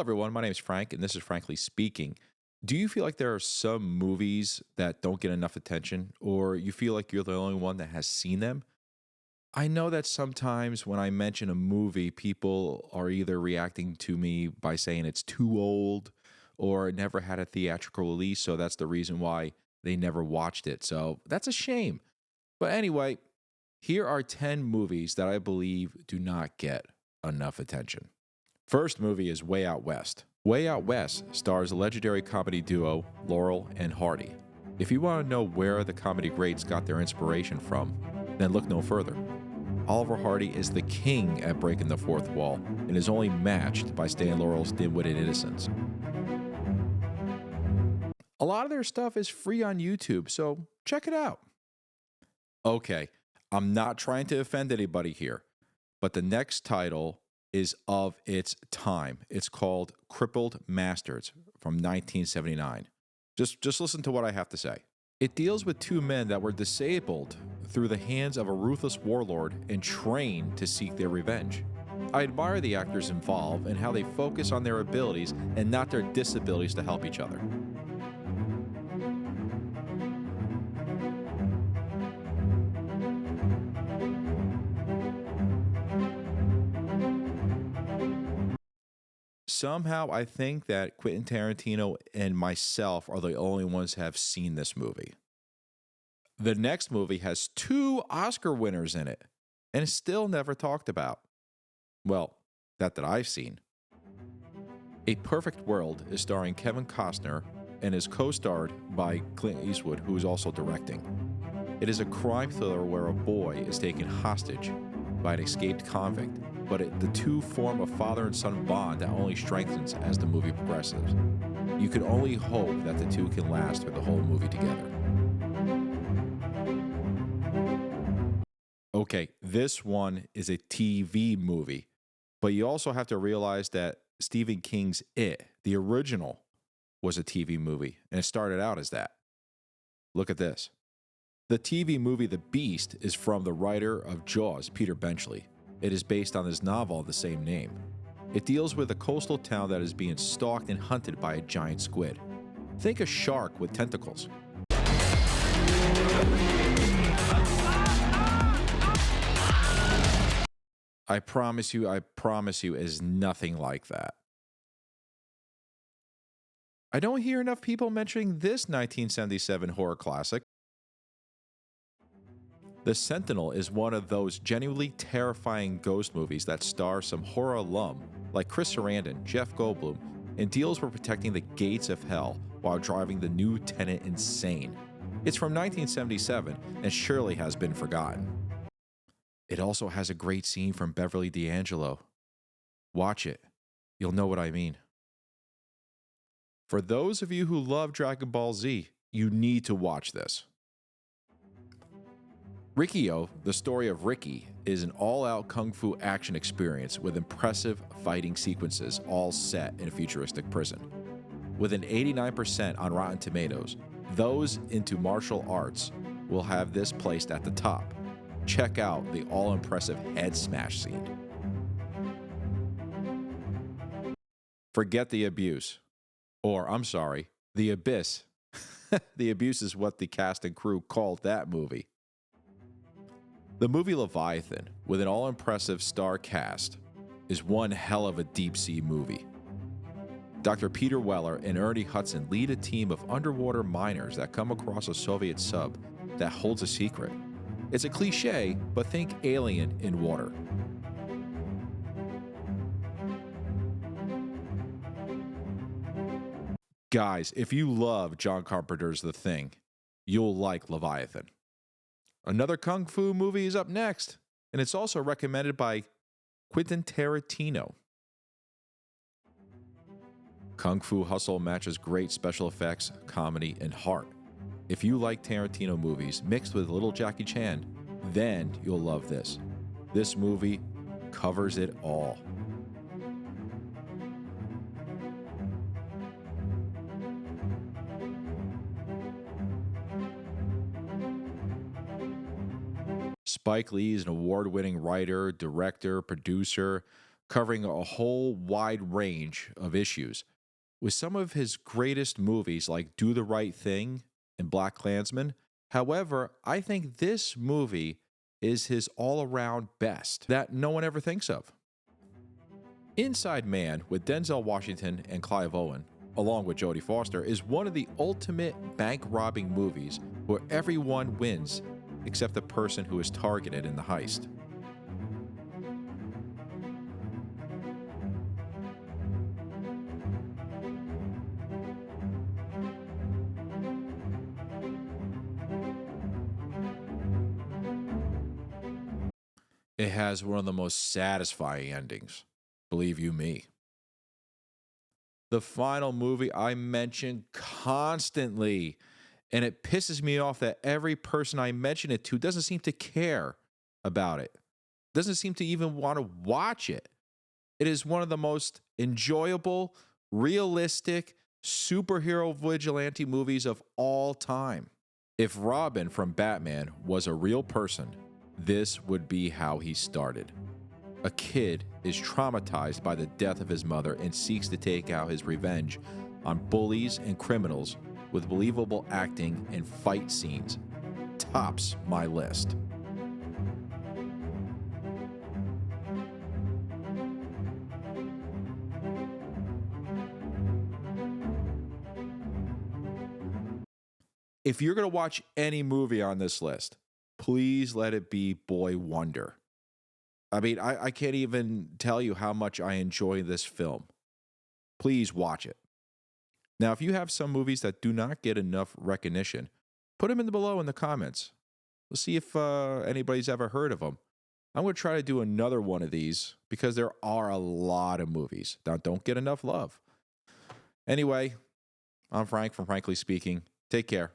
everyone. My name is Frank, and this is Frankly Speaking. Do you feel like there are some movies that don't get enough attention, or you feel like you're the only one that has seen them? I know that sometimes when I mention a movie, people are either reacting to me by saying it's too old or it never had a theatrical release, so that's the reason why they never watched it. So that's a shame. But anyway, here are 10 movies that I believe do not get enough attention. First movie is Way Out West. Way Out West stars legendary comedy duo Laurel and Hardy. If you want to know where the comedy greats got their inspiration from, then look no further. Oliver Hardy is the king at breaking the fourth wall and is only matched by Stan Laurel's dim-witted innocence. A lot of their stuff is free on YouTube, so check it out. Okay, I'm not trying to offend anybody here, but the next title is of its time. It's called Crippled Masters from 1979. Just listen to what I have to say. It deals with two men that were disabled through the hands of a ruthless warlord and trained to seek their revenge. I admire the actors involved and how they focus on their abilities and not their disabilities to help each other. Somehow, I think that Quentin Tarantino and myself are the only ones who have seen this movie. The next movie has 2 Oscar winners in it, and it's still never talked about. Well, that I've seen. A Perfect World is starring Kevin Costner and is co-starred by Clint Eastwood, who is also directing. It is a crime thriller where a boy is taken hostage by an escaped convict, but the two form a father and son bond that only strengthens as the movie progresses. You can only hope that the two can last through the whole movie together. Okay, this one is a TV movie, but you also have to realize that Stephen King's It, the original, was a TV movie, and it started out as that. Look at this. The TV movie The Beast is from the writer of Jaws, Peter Benchley. It is based on his novel of the same name. It deals with a coastal town that is being stalked and hunted by a giant squid. Think a shark with tentacles. I promise you, it is nothing like that. I don't hear enough people mentioning this 1977 horror classic. The Sentinel is one of those genuinely terrifying ghost movies that star some horror alum like Chris Sarandon, Jeff Goldblum, and deals with protecting the gates of hell while driving the new tenant insane. It's from 1977 and surely has been forgotten. It also has a great scene from Beverly D'Angelo. Watch it. You'll know what I mean. For those of you who love Dragon Ball Z, you need to watch this. Riki-Oh, the story of Ricky, is an all-out kung fu action experience with impressive fighting sequences all set in a futuristic prison. With an 89% on Rotten Tomatoes, those into martial arts will have this placed at the top. Check out the all-impressive head smash scene. Forget the abuse. Or, I'm sorry, the abyss. The Abyss is what the cast and crew called that movie. The movie Leviathan, with an all-impressive star cast, is one hell of a deep-sea movie. Dr. Peter Weller and Ernie Hudson lead a team of underwater miners that come across a Soviet sub that holds a secret. It's a cliche, but think Alien in water. Guys, if you love John Carpenter's The Thing, you'll like Leviathan. Another kung fu movie is up next, and it's also recommended by Quentin Tarantino. Kung Fu Hustle matches great special effects, comedy, and heart. If you like Tarantino movies mixed with a little Jackie Chan, then you'll love this. This movie covers it all. Spike Lee is an award-winning writer, director, producer, covering a whole wide range of issues. With some of his greatest movies like Do the Right Thing and Black Klansman, however, I think this movie is his all around best that no one ever thinks of. Inside Man with Denzel Washington and Clive Owen, along with Jodie Foster, is one of the ultimate bank robbing movies where everyone wins except the person who is targeted in the heist. It has one of the most satisfying endings, believe you me. The final movie I mention constantly, and it pisses me off that every person I mention it to doesn't seem to care about it, doesn't seem to even want to watch it. It is one of the most enjoyable, realistic superhero vigilante movies of all time. If Robin from Batman was a real person, this would be how he started. A kid is traumatized by the death of his mother and seeks to take out his revenge on bullies and criminals with believable acting and fight scenes. Tops my list. If you're going to watch any movie on this list, please let it be Boy Wonder. I mean, I can't even tell you how much I enjoy this film. Please watch it. Now, if you have some movies that do not get enough recognition, put them in below in the comments. We'll see if anybody's ever heard of them. I'm going to try to do another one of these because there are a lot of movies that don't get enough love. Anyway, I'm Frank from Frankly Speaking. Take care.